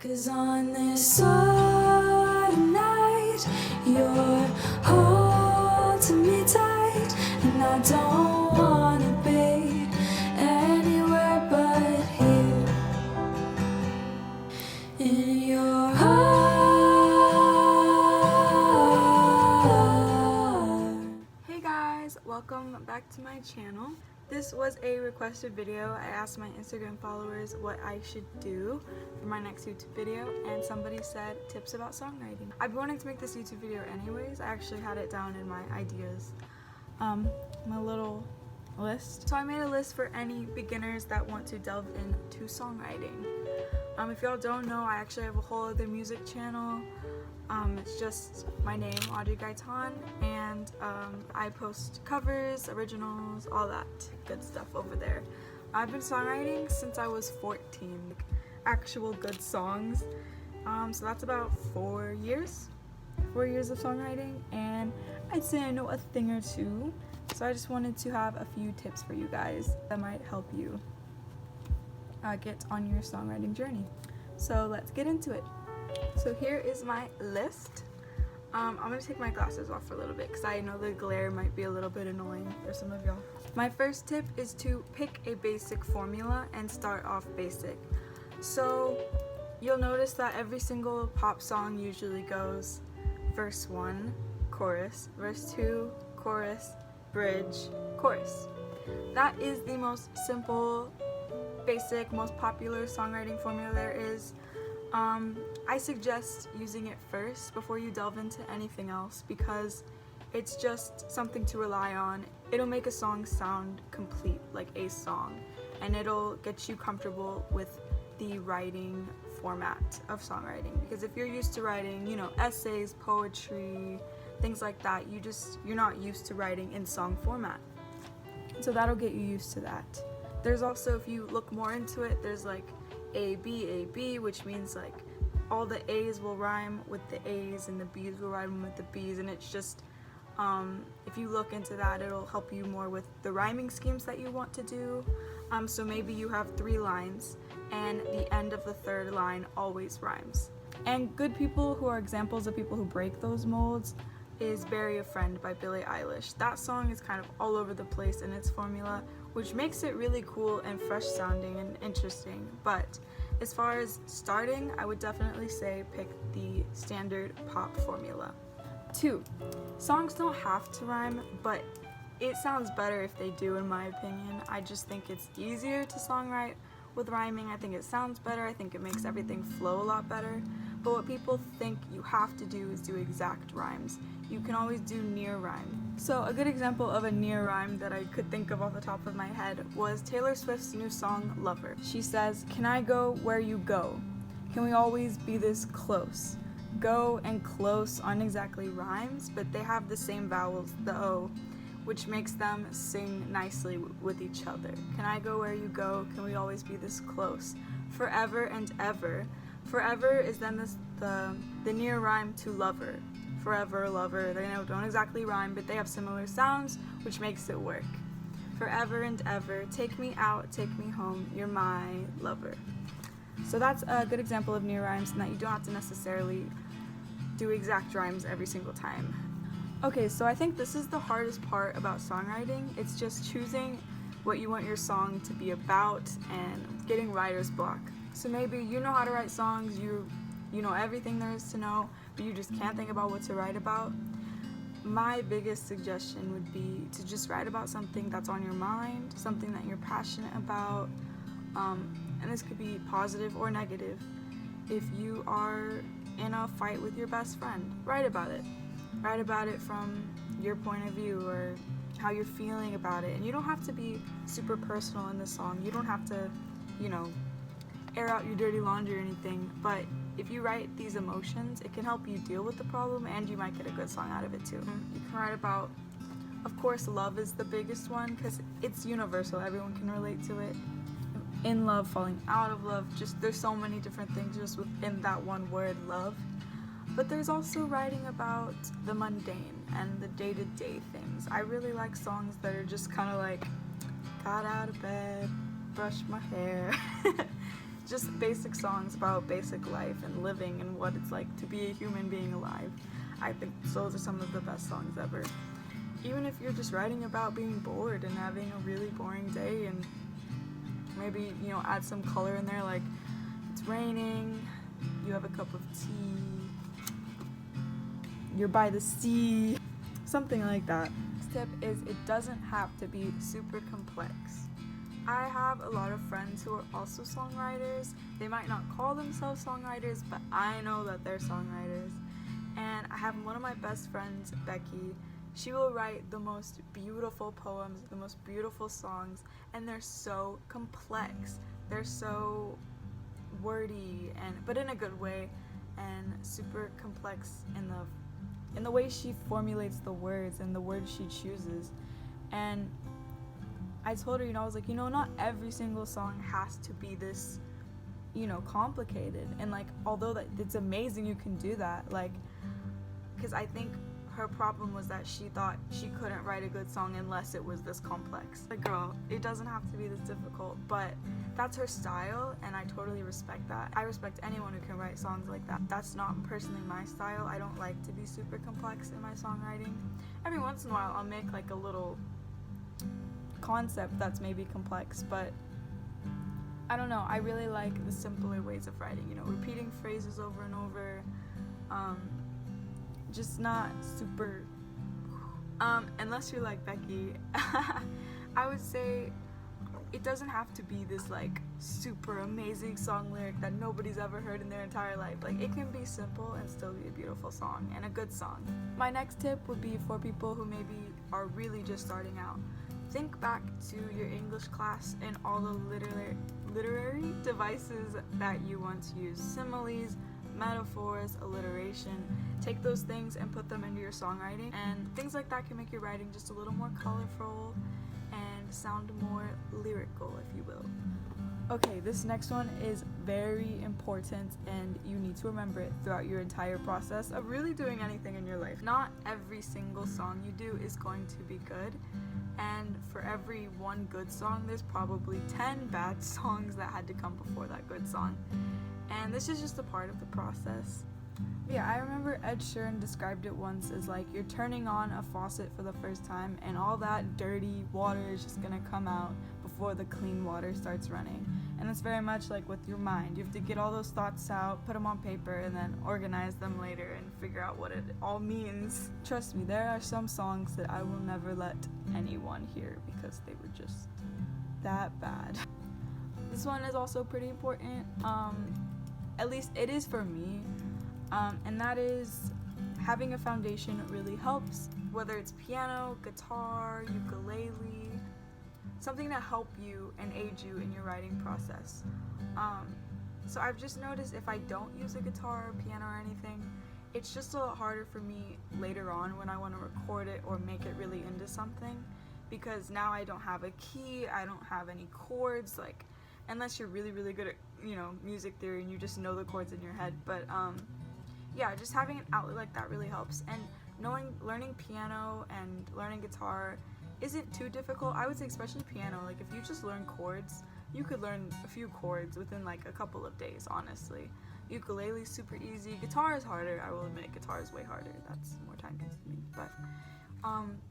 'Cause on this autumn night, you're holding me tight, and I don't wanna be anywhere but here in your heart. Hey guys, welcome back to my channel. This was a requested video. I asked my Instagram followers what I should do for my next YouTube video, and somebody said tips about songwriting. I've been wanting to make this YouTube video anyways. I actually had it down in my ideas, my little list. So I made a list for any beginners that want to delve into songwriting. If y'all don't know, I actually have a whole other music channel. It's just my name, Audrey Gaitan, and I post covers, originals, all that good stuff over there. I've been songwriting since I was 14, like actual good songs. So that's about 4 years of songwriting, and I'd say I know a thing or two. So I just wanted to have a few tips for you guys that might help you get on your songwriting journey. So let's get into it. So here is my list. I'm going to take my glasses off for a little bit because I know the glare might be a little bit annoying for some of y'all. My first tip is to pick a basic formula and start off basic. So you'll notice that every single pop song usually goes verse 1, chorus, verse 2, chorus, bridge, chorus. That is the most simple, basic, most popular songwriting formula there is. I suggest using it first before you delve into anything else because it's just something to rely on. It'll make a song sound complete, like a song, and it'll get you comfortable with the writing format of songwriting. Because if you're used to writing, essays, poetry, things like that, you're not used to writing in song format. So that'll get you used to that. There's also, if you look more into it, there's like A, B, which means like all the A's will rhyme with the A's and the B's will rhyme with the B's, and it's just, if you look into that, it'll help you more with the rhyming schemes that you want to do. So maybe you have 3 lines and the end of the 3rd line always rhymes. And good people who are examples of people who break those molds is Bury a Friend by Billie Eilish. That song is kind of all over the place in its formula, which makes it really cool and fresh sounding and interesting. But as far as starting, I would definitely say pick the standard pop formula. 2, songs don't have to rhyme, but it sounds better if they do, in my opinion. I just think it's easier to songwrite with rhyming. I think it sounds better. I think it makes everything flow a lot better. But what people think you have to do is do exact rhymes. You can always do near rhyme. So a good example of a near rhyme that I could think of off the top of my head was Taylor Swift's new song, Lover. She says, "Can I go where you go? Can we always be this close?" Go and close aren't exactly rhymes, but they have the same vowels, the O, which makes them sing nicely with each other. Can I go where you go? Can we always be this close? Forever and ever. Forever is then the near rhyme to lover. Forever, lover, they don't exactly rhyme, but they have similar sounds, which makes it work. Forever and ever, take me out, take me home, you're my lover. So that's a good example of near rhymes, and that you don't have to necessarily do exact rhymes every single time. Okay, so I think this is the hardest part about songwriting. It's just choosing what you want your song to be about and getting writer's block. So maybe you know how to write songs, you know everything there is to know, but you just can't think about what to write about. My biggest suggestion would be to just write about something that's on your mind, something that you're passionate about, and this could be positive or negative. If you are in a fight with your best friend, write about it. Write about it from your point of view or how you're feeling about it. And you don't have to be super personal in the song. You don't have to, air out your dirty laundry or anything, but if you write these emotions, it can help you deal with the problem, and you might get a good song out of it too. You can write about, of course, love is the biggest one because it's universal. Everyone can relate to it. In love, falling out of love, just there's so many different things just within that one word, love. But there's also writing about the mundane and the day-to-day things. I really like songs that are just kind of like, got out of bed, brushed my hair, just basic songs about basic life and living and what it's like to be a human being alive. I think those are some of the best songs ever. Even if you're just writing about being bored and having a really boring day, and maybe, you know, add some color in there, like it's raining, you have a cup of tea, you're by the sea, something like that. Next tip is it doesn't have to be super complex. I have a lot of friends who are also songwriters. They might not call themselves songwriters, but I know that they're songwriters. And I have one of my best friends, Becky. She will write the most beautiful poems, the most beautiful songs, and they're so complex. They're so wordy, but in a good way, and super complex in the way she formulates the words and the words she chooses. And I told her, I was like, not every single song has to be this, complicated. And like, although that it's amazing you can do that, like, because I think her problem was that she thought she couldn't write a good song unless it was this complex. Like, girl, it doesn't have to be this difficult, but that's her style, and I totally respect that. I respect anyone who can write songs like that. That's not personally my style. I don't like to be super complex in my songwriting. Every once in a while, I'll make like a little concept that's maybe complex, but I don't know, I really like the simpler ways of writing, repeating phrases over and over, just not super, unless you're like Becky. I would say it doesn't have to be this like super amazing song lyric that nobody's ever heard in their entire life. Like, it can be simple and still be a beautiful song and a good song. My next tip would be for people who maybe are really just starting out. Think back to your English class and all the literary devices that you once used. Similes, metaphors, alliteration. Take those things and put them into your songwriting, and things like that can make your writing just a little more colorful and sound more lyrical, if you will. Okay, this next one is very important, and you need to remember it throughout your entire process of really doing anything in your life. Not every single song you do is going to be good, and for every one good song, there's probably 10 bad songs that had to come before that good song. And this is just a part of the process. Yeah, I remember Ed Sheeran described it once as like you're turning on a faucet for the first time, and all that dirty water is just gonna come out before the clean water starts running. And it's very much like with your mind. You have to get all those thoughts out, put them on paper, and then organize them later and figure out what it all means. Trust me, there are some songs that I will never let anyone hear because they were just that bad. This one is also pretty important, at least it is for me, and that is having a foundation really helps, whether it's piano, guitar, ukulele, something to help you and aid you in your writing process. So I've just noticed if I don't use a guitar or piano or anything, it's just a lot harder for me later on when I want to record it or make it really into something, because now I don't have a key, I don't have any chords, like, unless you're really, really good at, music theory and you just know the chords in your head. But yeah, just having an outlet like that really helps. And learning piano and learning guitar isn't too difficult. I would say especially piano, like if you just learn chords, you could learn a few chords within like a couple of days, honestly. Ukulele's super easy. Guitar is harder, I will admit. Guitar is way harder. That's more time consuming. But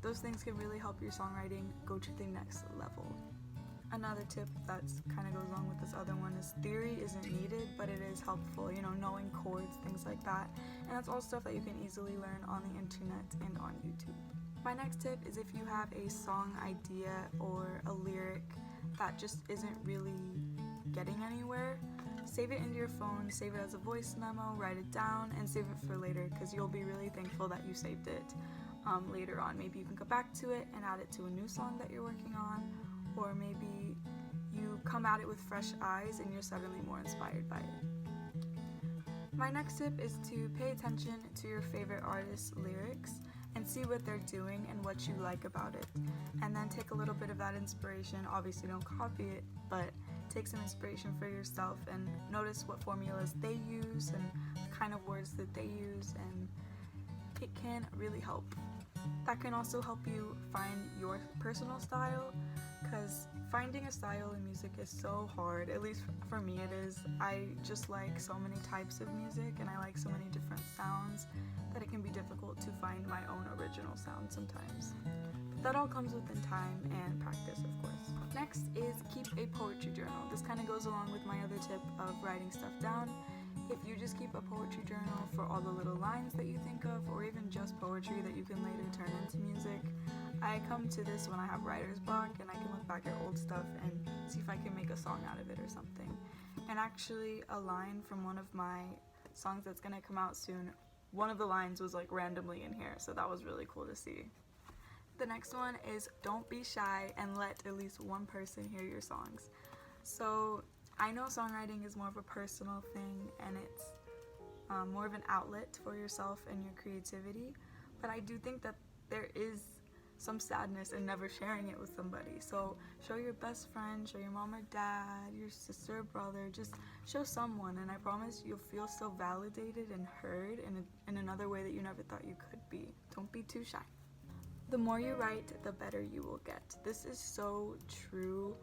those things can really help your songwriting go to the next level. Another tip that's kind of goes along with this other one is theory isn't needed, but it is helpful, knowing chords, things like that. And that's all stuff that you can easily learn on the internet and on YouTube. My next tip is if you have a song idea or a lyric that just isn't really getting anywhere, save it into your phone, save it as a voice memo, write it down, and save it for later, because you'll be really thankful that you saved it later on. Maybe you can go back to it and add it to a new song that you're working on, or maybe you come at it with fresh eyes and you're suddenly more inspired by it. My next tip is to pay attention to your favorite artist's lyrics and see what they're doing and what you like about it. And then take a little bit of that inspiration. Obviously don't copy it, but take some inspiration for yourself and notice what formulas they use and the kind of words that they use, and it can really help. That can also help you find your personal style, because finding a style in music is so hard. At least for me it is. I just like so many types of music and I like so many different sounds that it can be difficult to find my own original sound sometimes. But that all comes within time and practice, of course. Next is keep a poetry journal. This kind of goes along with my other tip of writing stuff down. If you just keep a poetry journal for all the little lines that you think of, or even just poetry that you can later turn into music, I come to this when I have writer's block and I can look back at old stuff and see if I can make a song out of it or something. And actually, a line from one of my songs that's gonna come out soon, one of the lines was like randomly in here, so that was really cool to see. The next one is don't be shy and let at least one person hear your songs. So I know songwriting is more of a personal thing and it's more of an outlet for yourself and your creativity, but I do think that there is some sadness in never sharing it with somebody. So show your best friend, show your mom or dad, your sister or brother, just show someone, and I promise you'll feel so validated and heard in another way that you never thought you could be. Don't be too shy. The more you write, the better you will get. This is so true.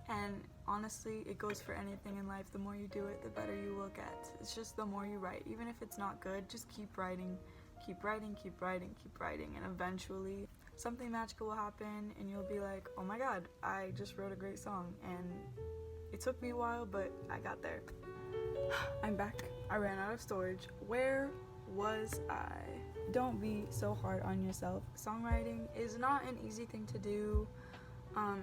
And honestly, it goes for anything in life. The more you do it, the better you will get. It's just the more you write. Even if it's not good, just keep writing, keep writing, keep writing, keep writing. And eventually, something magical will happen and you'll be like, oh my god, I just wrote a great song. And it took me a while, but I got there. I'm back. I ran out of storage. Where was I? Don't be so hard on yourself. Songwriting is not an easy thing to do.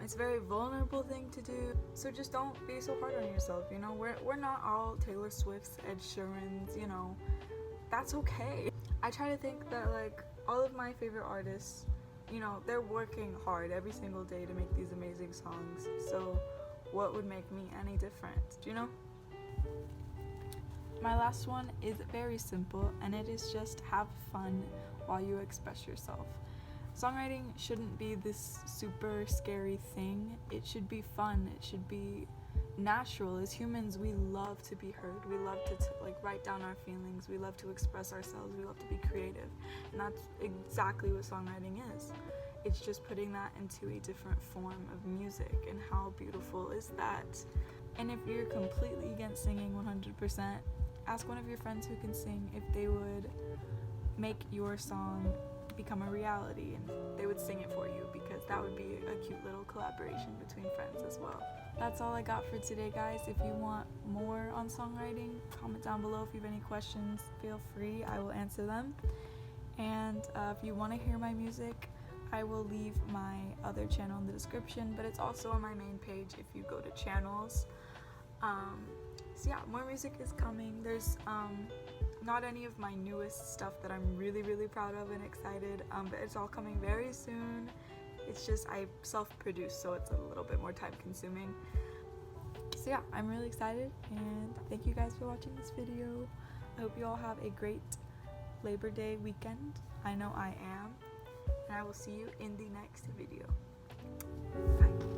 It's a very vulnerable thing to do, so just don't be so hard on yourself. You know, we're not all Taylor Swift's, Ed Sheeran's, you know, that's okay. I try to think that like all of my favorite artists, you know, they're working hard every single day to make these amazing songs, so what would make me any different, do you know? My last one is very simple, and it is just have fun while you express yourself. Songwriting shouldn't be this super scary thing. It should be fun. It should be natural. As humans, we love to be heard. We love to like write down our feelings. We love to express ourselves. We love to be creative. And that's exactly what songwriting is. It's just putting that into a different form of music. And how beautiful is that? And if you're completely against singing 100%, ask one of your friends who can sing if they would make your song become a reality and they would sing it for you, because that would be a cute little collaboration between friends as well. That's all I got for today, guys. If you want more on songwriting, comment down below. If you have any questions, feel free, I will answer them. And if you want to hear my music, I will leave my other channel in the description, but it's also on my main page if you go to channels. So yeah, more music is coming. There's not any of my newest stuff that I'm really proud of and excited, but it's all coming very soon. It's just I self-produce, so it's a little bit more time consuming. So yeah, I'm really excited, and thank you guys for watching this video. I hope you all have a great Labor Day weekend. I know I am, and I will see you in the next video. Bye.